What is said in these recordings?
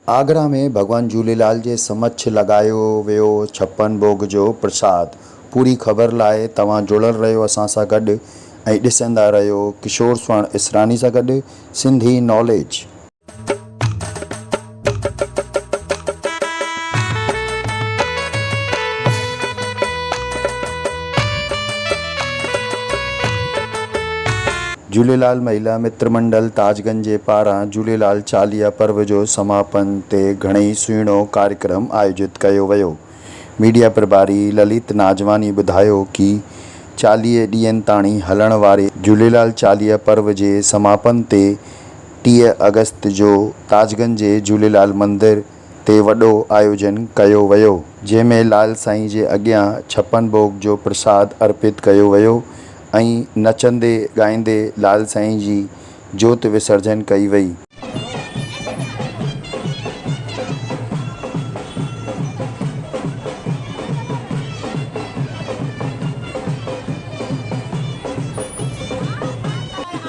आगरा में भगवान झूलेलाल जे समक्ष लगायो वियो छप्पन भोग जो प्रसाद। पूरी ख़बर लाइ तव्हां जुड़ल रहियो असां सां गॾु ऐं ॾिसंदा रहियो किशोर स्वर्ण इसरानी सां गॾु सिंधी नॉलेज। झूलेलाल महिला मित्र मंडल ताजगंज जे पारां झूलेलाल चालीहा पर्व जो समापन ते घणेई सुहिणो कार्यक्रम आयोजित कयो वियो। मीडिया प्रभारी ललित नाजवानी ॿुधायो कि 40 ॾींहंनि ताईं हलण वारे झूलेलाल चालीहा पर्व जे समापन ते 30 अगस्त जो ताजगंज जे झूलेलाल मंदिर ते वॾो आयोजन कयो वियो, जंहिंमें लाल साईं जे अॻियां छप्पन भोग जो प्रसाद अर्पित कयो वियो ऐं नचंदे ॻाईंदे लाल साईं जी जोत विसर्जन कई वई।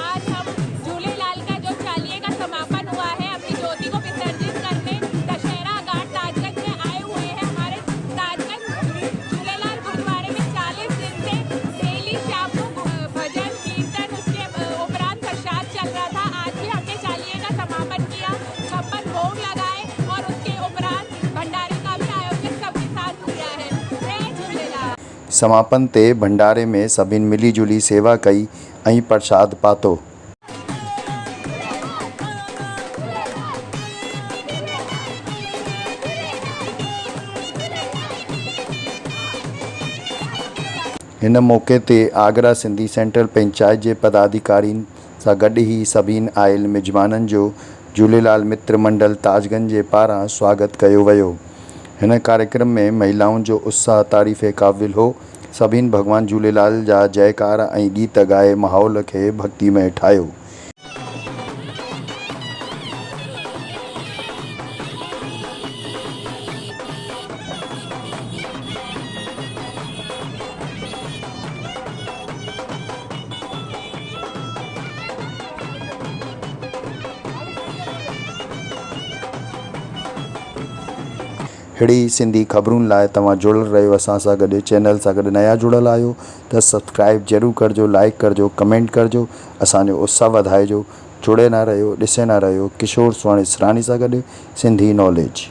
आज हम झूलेलाल का जो चालीहे का समापन हुआ है, अपनी ज्योति को विसर्जित करने दशहरा घाट ताजगंज में आए हुए हैं। हमारे ताजगंज झूलेलाल गुरुद्वारे में 40 दिन से डेली शाम को भजन कीर्तन, उसके उपरांत प्रसाद चल रहा था। आज भी हमने चालीहे का समापन किया, 56 भोग लगाए और उसके उपरांत भंडारे का भी आयोजन सबके साथ किया है। जय झूलेलाल। समापन ते भंडारे में सभिनी मिली जुली सेवा कई ऐं प्रसाद पातो। हिन मौक़े ते आगरा सिंधी सेंट्रल पंचायत जे पदाधिकारियुनि सां गॾु ई सभिनी आयल मिज़माननि जो झूलेलाल मित्र मंडल ताजगंज जे पारां स्वागत कयो वियो। हिन कार्यक्रम में महिलाउनि जो उत्साह तारीफ़े क़ाबिल हो। सभिनी भगवान झूलेलाल जा जयकारा ऐं गीत ॻाए माहौल खे भक्तिमय ठाहियो। अहिड़ी सिंधी ख़बरुनि लाइ तव्हां जुड़ल रहियो असां सां गॾु चैनल सां गॾु। नया जुड़ल आहियो त सब्सक्राइब ज़रूरु करिजो, लाइक करिजो, कमेंट करिजो, असांजो उत्साह वधाइजो। जुड़े न रहियो, ॾिसे न रहियो किशोर स्वर्ण इसरानी सां गॾु सिंधी नॉलेज।